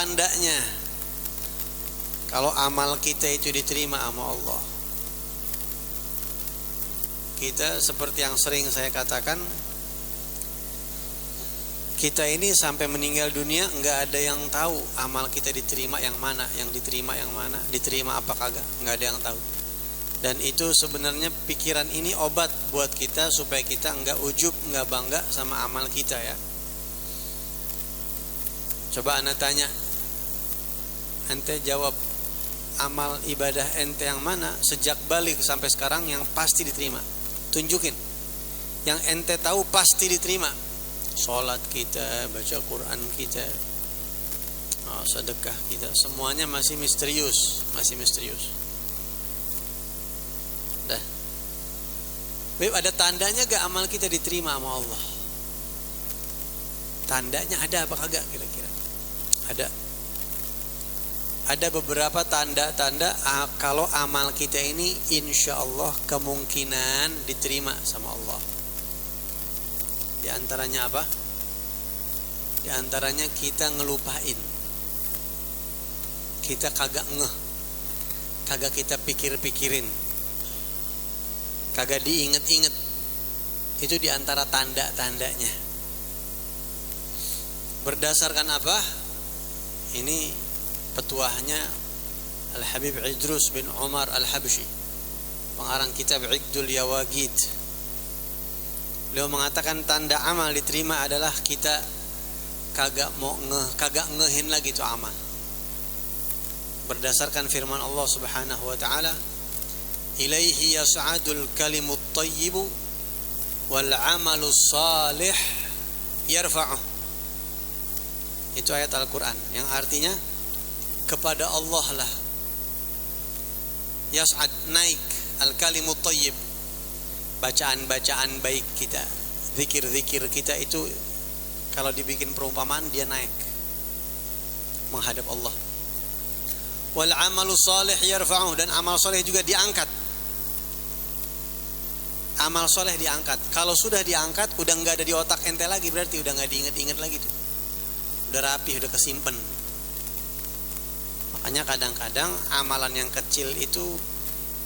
tandanya kalau amal kita itu diterima sama Allah. Kita seperti yang sering saya katakan, kita ini sampai meninggal dunia nggak ada yang tahu amal kita diterima yang mana, yang diterima yang mana, diterima apa kagak, nggak ada yang tahu. Dan itu sebenarnya pikiran ini obat buat kita supaya kita nggak ujub, nggak bangga sama amal kita ya. Coba anda tanya, ente jawab amal ibadah ente yang mana sejak balik sampai sekarang yang pasti diterima. Tunjukin yang ente tahu pasti diterima. Sholat kita, baca Quran kita, sedekah kita, semuanya masih misterius, Dah. Baik, ada tandanya gak amal kita diterima sama Allah? Tandanya ada apa kagak kira-kira? Ada beberapa tanda-tanda kalau amal kita ini insya Allah kemungkinan diterima sama Allah. Di antaranya apa? Di antaranya kita ngelupain, kita kagak ngeh, kagak kita pikir-pikirin, kagak diinget-inget. Itu di antara tanda-tandanya. Berdasarkan apa? Ini petuahnya Al-Habib Idrus bin Umar Al-Habsyi, pengarang kitab Iqdul Yawagid. Beliau mengatakan tanda amal diterima adalah kita kagak ngehin lagi itu amal. Berdasarkan firman Allah Subhanahu wa taala, "Ilaihi yas'adul kalimut thayyibu wal 'amalus salih yarfa'uh." Itu ayat Al-Qur'an yang artinya kepada Allah lah yas'ad, naik, al-kalimut thayyib, bacaan-bacaan baik kita, zikir-zikir kita itu kalau dibikin perumpamaan dia naik menghadap Allah. Wal 'amalu shalih yarfa'uh, dan amal soleh juga diangkat. Amal soleh diangkat. Kalau sudah diangkat udah enggak ada di otak ente lagi, berarti udah enggak diinget-inget lagi tuh. Udah rapi, udah kesimpen. Makanya kadang-kadang amalan yang kecil itu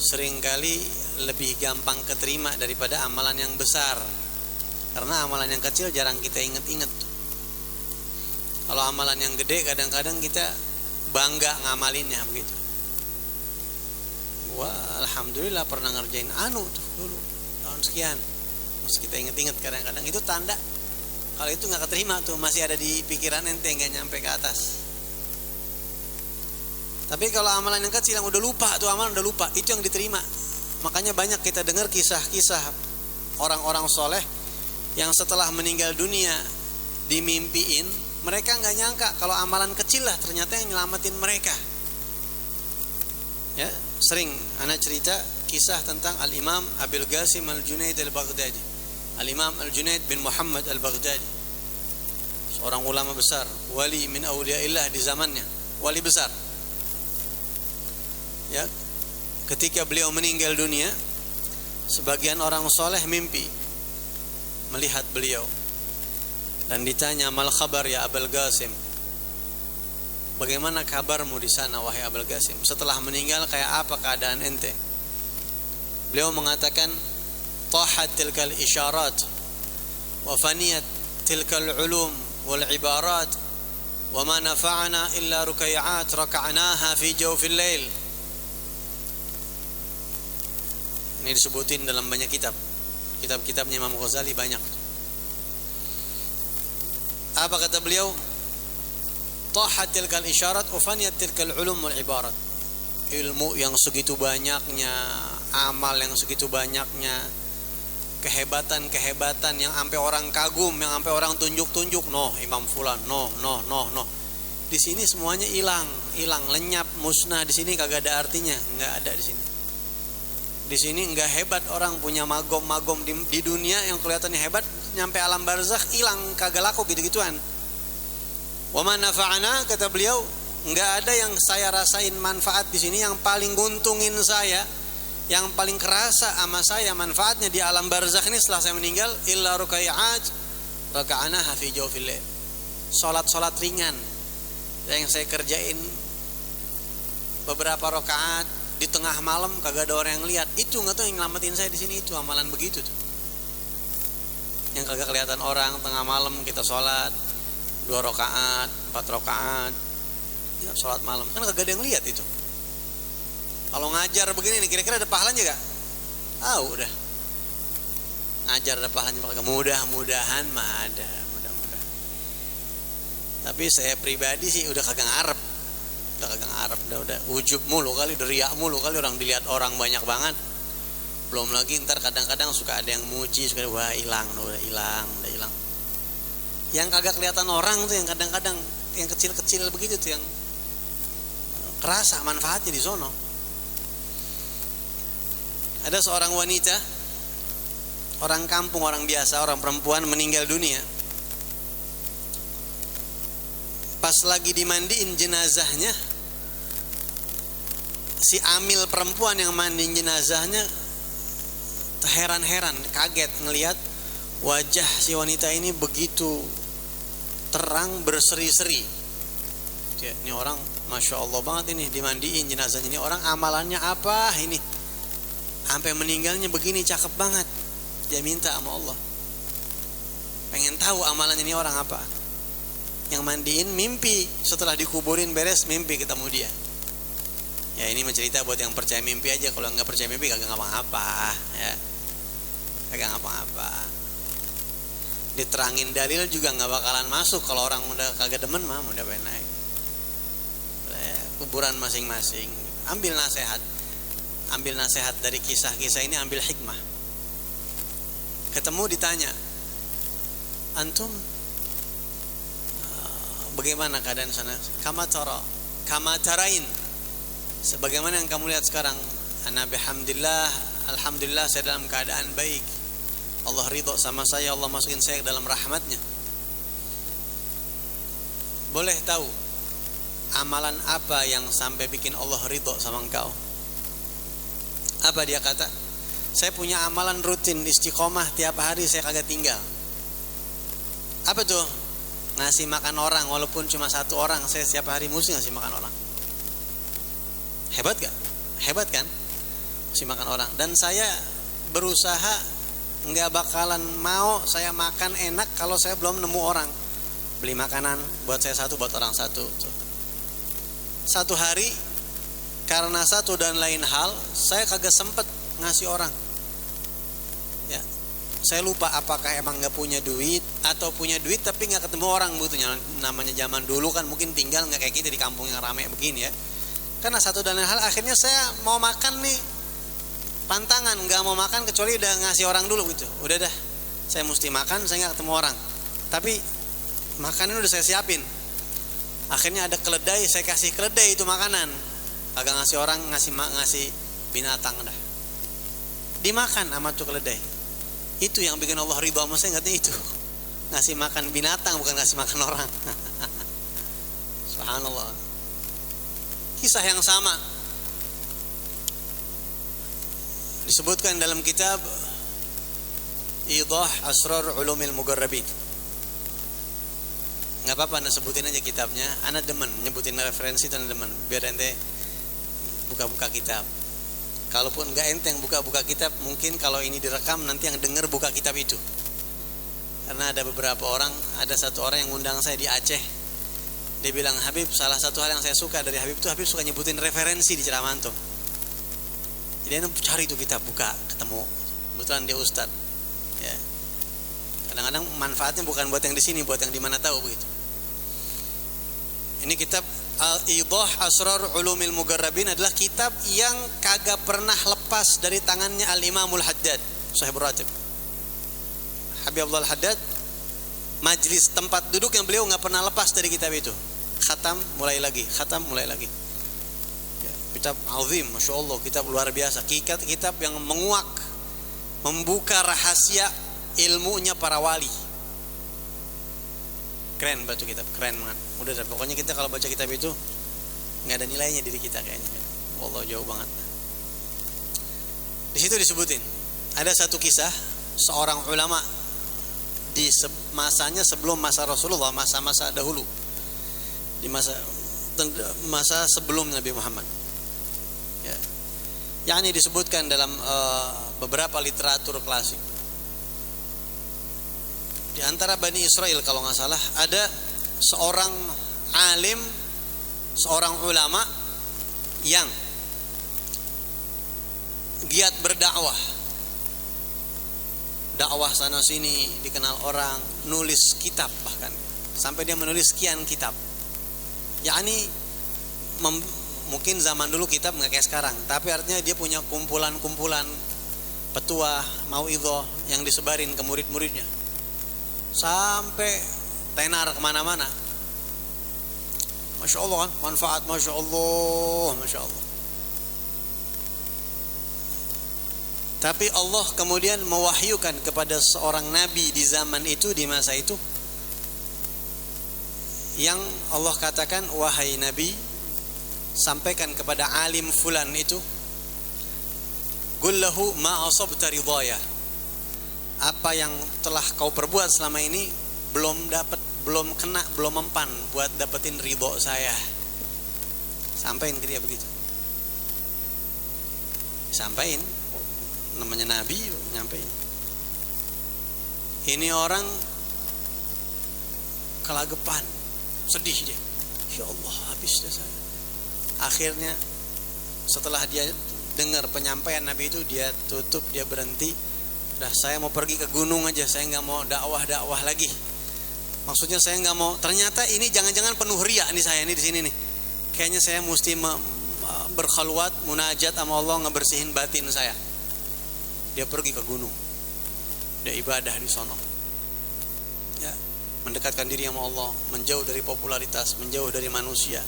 seringkali lebih gampang keterima daripada amalan yang besar. Karena amalan yang kecil jarang kita inget-inget. Kalau amalan yang gede kadang-kadang kita bangga ngamalinnya begitu. Wah, alhamdulillah pernah ngerjain tuh dulu tahun sekian. Mesti kita inget-inget kadang-kadang, itu tanda kalau itu nggak keterima tuh, masih ada di pikiran ente, nggak nyampe ke atas. Tapi kalau amalan yang kecil yang udah lupa tuh, amalan udah lupa, itu yang diterima. Makanya banyak kita dengar kisah-kisah orang-orang soleh yang setelah meninggal dunia dimimpiin, mereka nggak nyangka kalau amalan kecil lah ternyata yang nyelamatin mereka. Ya, sering anak cerita kisah tentang Al-Imam Abil Qasim Al-Junaid Al-Baghdadi, Al-Imam Al-Junaid bin Muhammad Al-Baghdadi, seorang ulama besar, wali min awliyaillah di zamannya, wali besar. Ya, ketika beliau meninggal dunia, sebagian orang soleh mimpi melihat beliau dan ditanya, "Mal khabar ya Abul Qasim?" Bagaimana kabarmu di sana wahai Abul Qasim? Setelah meninggal kayak apa keadaan ente? Beliau mengatakan, "Tahat tilkal isyarat wa faniyat tilkal ulum wal ibarat wa ma nafa'ana illa rukai'at raka'naha fi jawfil lail." Ini disebutin dalam banyak kitab-kitabnya Imam Ghazali banyak. Apa kata beliau? Tahat tilkal isyarat wa faniyat tilkal ulum wal ibarat. Ilmu yang segitu banyaknya, amal yang segitu banyaknya, kehebatan yang sampai orang kagum, yang sampai orang tunjuk-tunjuk, Imam fulan, Di sini semuanya hilang, lenyap, musnah. Di sini kagak ada artinya, enggak ada di sini. Di sini enggak hebat orang punya magom di dunia yang kelihatannya hebat, nyampe alam barzakh hilang, kagak laku gitu-gituan. Wa ma nafa'ana, kata beliau, enggak ada yang saya rasain manfaat di sini, yang paling nguntungin saya, yang paling kerasa sama saya manfaatnya di alam barzakh ini setelah saya meninggal, illa rukai'at raka'anaha fi jawfil lail. Salat-salat ringan Yang saya kerjain beberapa rakaat di tengah malam kagak ada orang yang lihat. Itu nggak tahu yang nyelamatin saya di sini, itu amalan begitu tuh. Yang kagak kelihatan orang, tengah malam kita sholat 2 rakaat, 4 rakaat, ya, sholat malam kan kagak ada yang lihat itu. Kalau ngajar begini nih, kira-kira ada pahalanya gak? Udah ngajar ada pahalanya, mudah-mudahan mah ada, mudah-mudahan. Tapi saya pribadi sih udah kagak ngarep, udah ujub mulu kali, udah riak mulu kali, orang dilihat orang banyak banget. Belum lagi ntar kadang-kadang suka ada yang muji, suka wah udah hilang. Yang kagak kelihatan orang tuh yang kadang-kadang yang kecil-kecil begitu tuh yang kerasa manfaatnya di sono. Ada seorang wanita, orang kampung, orang biasa, orang perempuan meninggal dunia. Pas lagi dimandiin jenazahnya, si amil perempuan yang mandiin jenazahnya heran-heran, kaget ngelihat wajah si wanita ini begitu terang, berseri-seri. Ini orang Masya Allah banget ini, dimandiin jenazahnya. Ini orang amalannya apa ini? Sampai meninggalnya begini, cakep banget. Dia minta sama Allah, pengen tahu amalannya ini orang apa. Yang mandiin mimpi, setelah dikuburin beres mimpi ketemu dia. Ya ini mencerita buat yang percaya mimpi aja. Kalau nggak percaya mimpi kagak ngapa-ngapa ya, kagak ngapa-ngapa. Diterangin dalil juga nggak bakalan masuk. Kalau orang udah kagak demen mah udah naik kuburan masing-masing. Ambil nasihat dari kisah-kisah ini, ambil hikmah. Ketemu ditanya, antum bagaimana keadaan sana? Kama tarain, sebagaimana yang kamu lihat sekarang. Ana bihamdillah, alhamdulillah saya dalam keadaan baik. Allah ridho sama saya, Allah masukin saya ke dalam rahmatnya. Boleh tahu amalan apa yang sampai bikin Allah ridho sama engkau? Apa dia kata? Saya punya amalan rutin istiqomah tiap hari, saya kagak tinggal. Apa tuh? Ngasih makan orang, walaupun cuma 1 orang, saya setiap hari mesti ngasih makan orang. Hebat gak? Hebat kan? Ngasih makan orang. Dan saya berusaha nggak bakalan mau saya makan enak kalau saya belum nemu orang. Beli makanan buat saya 1, buat orang 1 tuh. 1 hari karena satu dan lain hal saya kagak sempet ngasih orang ya. Saya lupa apakah emang gak punya duit atau punya duit tapi gak ketemu orang butuhnya. Namanya zaman dulu kan mungkin tinggal gak kayak kita di kampung yang ramai begini ya. Karena satu dan lain hal akhirnya saya mau makan nih, pantangan gak mau makan kecuali udah ngasih orang dulu gitu. Udah dah, saya mesti makan, saya gak ketemu orang, tapi makanan udah saya siapin. Akhirnya ada keledai, saya kasih keledai itu makanan. Agak ngasih orang, ngasih binatang dah. Dimakan sama tuh keledai. Itu yang bikin Allah ridha sama saya, ngatnya itu. Ngasih makan binatang bukan ngasih makan orang. Subhanallah. Kisah yang sama disebutkan dalam kitab Idah Asrar Ulumil Mugarrabin. Nggak apa-apa, anda sebutin aja kitabnya. Anda demen nyebutin referensi itu, anda demen biar ente buka-buka kitab. Kalaupun nggak ente yang buka-buka kitab, mungkin kalau ini direkam nanti yang denger buka kitab itu. Karena ada beberapa orang, ada 1 orang yang ngundang saya di Aceh. Dia bilang, Habib, salah satu hal yang saya suka dari Habib itu, Habib suka nyebutin referensi di ceramah antum. Jadi anda cari itu kitab, buka, ketemu. Kebetulan dia ustadz ya. Kadang-kadang manfaatnya bukan buat yang di sini, buat yang di mana tahu begitu. Ini kitab Al-Idah Asrar Ulumil Mugarrabin adalah kitab yang kagak pernah lepas dari tangannya Al-Imamul Haddad, Sahibur Ratib. Habib Abdul Haddad, majlis tempat duduk yang beliau nggak pernah lepas dari kitab itu. Khatam mulai lagi, khatam mulai lagi. Ya, kitab azim, masya Allah, kitab luar biasa. Kitab yang menguak, membuka rahasia ilmunya para wali. Keren batu kitab, keren banget. Udah deh, pokoknya kita kalau baca kitab itu nggak ada nilainya diri kita kayaknya. Wallah jauh banget. Di situ disebutin ada satu kisah seorang ulama di masanya sebelum masa Rasulullah, masa-masa dahulu. Di masa masa sebelum Nabi Muhammad. Ya. Yang disebutkan dalam beberapa literatur klasik. Di antara Bani Israel kalau nggak salah ada seorang alim, seorang ulama yang giat berdakwah, dakwah sana sini, dikenal orang, nulis kitab bahkan sampai dia menulis sekian kitab. Yani mungkin zaman dulu kitab nggak kayak sekarang, tapi artinya dia punya kumpulan-kumpulan petuah, mauidhah yang disebarin ke murid-muridnya sampai tenar kemana-mana. Masya Allah kan, manfaat, Masya Allah, Masya Allah. Tapi Allah kemudian mewahyukan kepada seorang nabi di zaman itu, di masa itu, yang Allah katakan, wahai nabi, sampaikan kepada alim fulan itu, qul lahu ma asabta ridaya, apa yang telah kau perbuat selama ini belum dapat, belum kena, belum mempan buat dapetin ridho saya. Sampaikan ke dia begitu. Sampaikan, namanya nabi, nyampein. Ini orang kelagapan, sedih dia. Ya Allah, habis dah saya. Akhirnya setelah dia dengar penyampaian nabi itu, dia tutup, dia berhenti. Udah, saya mau pergi ke gunung aja, saya nggak mau dakwah lagi. Maksudnya saya nggak mau. Ternyata ini jangan-jangan penuh riya nih saya nih di sini nih. Kayaknya saya mesti berkhalwat, munajat sama Allah, ngebersihin batin saya. Dia pergi ke gunung, dia ibadah di sono. Ya, mendekatkan diri sama Allah, menjauh dari popularitas, menjauh dari manusia,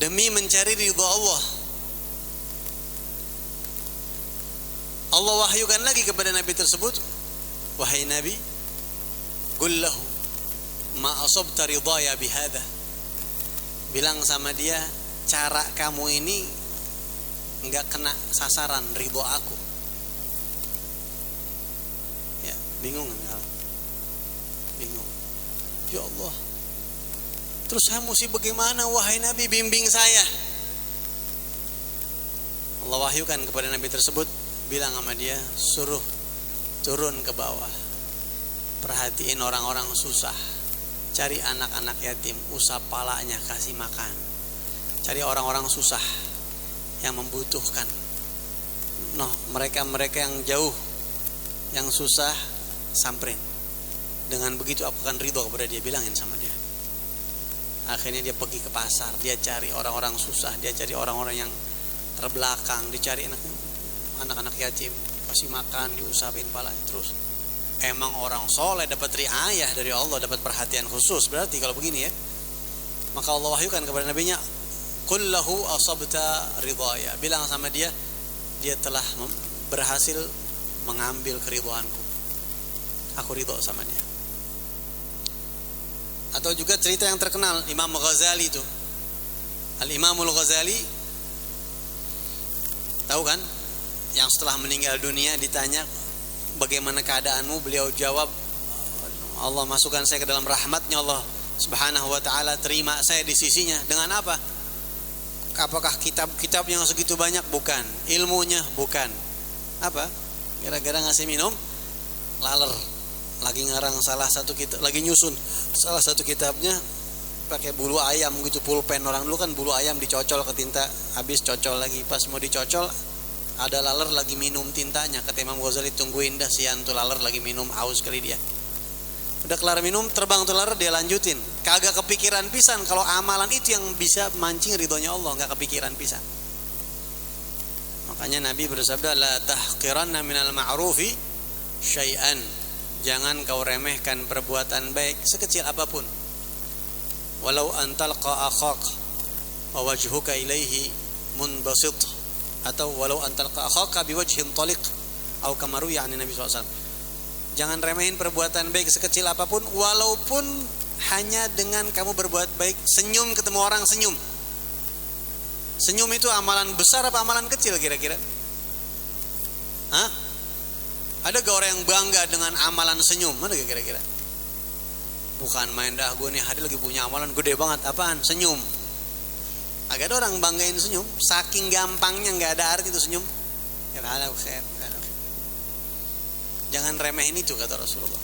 demi mencari ridha Allah. Allah wahyukan lagi kepada nabi tersebut, wahai nabi, qul lahu ma asabta ridaya bihadza, bilang sama dia, cara kamu ini enggak kena sasaran ridho aku. Ya, bingung enggak? Bingung. Ya Allah, terus saya mesti bagaimana, wahai nabi, bimbing saya. Allah wahyukan kepada nabi tersebut, bilang sama dia, suruh turun ke bawah, perhatiin orang-orang susah, cari anak-anak yatim, usap palanya, kasih makan, cari orang-orang susah yang membutuhkan. Noh, mereka-mereka yang jauh, yang susah, samperin. Dengan begitu aku akan ridho kepada dia, bilangin sama dia. Akhirnya dia pergi ke pasar, dia cari orang-orang susah, dia cari orang-orang yang terbelakang, dicari anak-anak yatim, kasih makan, diusapin palanya. Terus emang orang soleh dapat riayah dari Allah, dapat perhatian khusus. Berarti kalau begini ya, maka Allah wahyukan kepada nabinya, qul lahu asabta ridaya, bilang sama dia, dia telah berhasil mengambil keridhoanku, aku ridho sama dia. Atau juga cerita yang terkenal Imam Ghazali itu, Al-Imamul Ghazali, tahu kan, yang setelah meninggal dunia ditanya bagaimana keadaanmu, beliau jawab, Allah masukkan saya ke dalam rahmatnya Allah subhanahu wa ta'ala, terima saya di sisinya. Dengan apa? Apakah kitab-kitab yang segitu banyak? Bukan. Ilmunya? Bukan. Apa? Gara-gara ngasih minum laler, lagi ngarang salah satu kitab, lagi nyusun salah satu kitabnya pakai bulu ayam gitu, pulpen. Orang dulu kan bulu ayam dicocol ke tinta, habis cocol lagi, pas mau dicocol ada laler lagi minum tintanya. Kata Imam Ghazali, tungguin dah, sian tuh laler lagi minum, haus kali dia. Udah kelar minum, terbang tuh laler, dia lanjutin. Kagak kepikiran pisan kalau amalan itu yang bisa mancing ridhonya Allah, nggak kepikiran pisan. Makanya Nabi bersabda, la tahqiranna minal ma'rufi syai'an, jangan kau remehkan perbuatan baik sekecil apapun. Walau antalqa akhak wa wajhuka ilaihi munbasit, atau walau antalqa akhaka biwajhin taliq, atau kama ruwiya an Nabi SAW. Jangan remehin perbuatan baik sekecil apapun, walaupun hanya dengan kamu berbuat baik, senyum ketemu orang, senyum. Senyum itu amalan besar apa amalan kecil kira-kira? Hah? Ada gak orang yang bangga dengan amalan senyum? Mana kira-kira? Bukan main dah, gue nih hari lagi punya amalan gede banget. Apaan? Senyum. Agak ada orang banggain senyum, saking gampangnya, nggak ada arti itu senyum. Ya pahala khair. Jangan remehin itu kata Rasulullah.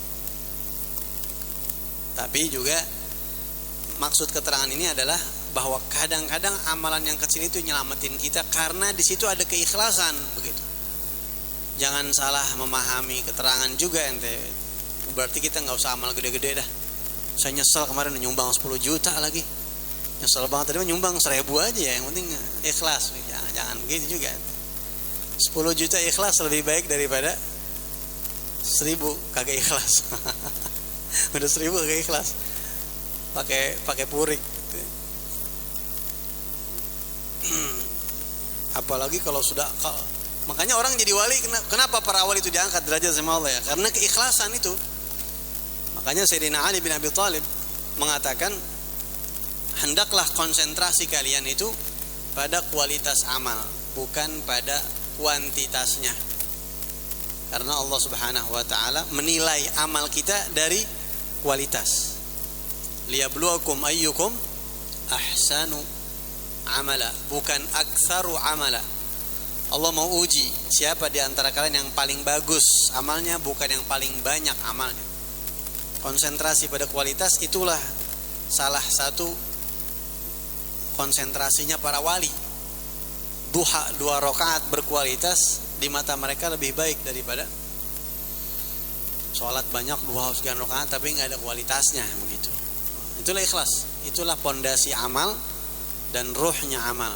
Tapi juga maksud keterangan ini adalah bahwa kadang-kadang amalan yang kecil itu nyelamatin kita karena di situ ada keikhlasan begitu. Jangan salah memahami keterangan juga ente. Berarti kita nggak usah amal gede-gede dah. Saya nyesel kemarin nyumbang 10 juta lagi. Nyesel banget tadi nyumbang 1000 aja ya, yang penting ikhlas. Jangan begitu juga. 10 juta ikhlas lebih baik daripada 1000 kagak ikhlas. Udah 1000 kagak ikhlas. Pakai purik. Apalagi kalau sudah, makanya orang jadi wali. Kenapa para wali itu diangkat derajat sama Allah ya? Karena keikhlasan itu. Makanya Sayyidina Ali bin Abi Thalib mengatakan, hendaklah konsentrasi kalian itu pada kualitas amal, bukan pada kuantitasnya. Karena Allah Subhanahu wa taala menilai amal kita dari kualitas. Liyabluwakum ayyukum ahsanu amala, bukan aktsaru amala. Allah mau uji siapa di antara kalian yang paling bagus amalnya, bukan yang paling banyak amalnya. Konsentrasi pada kualitas itulah salah satu konsentrasinya para wali. Duha 2 rakaat berkualitas di mata mereka lebih baik daripada sholat banyak 2 sekian rakaat tapi nggak ada kualitasnya begitu. Itulah ikhlas, itulah pondasi amal dan ruhnya amal.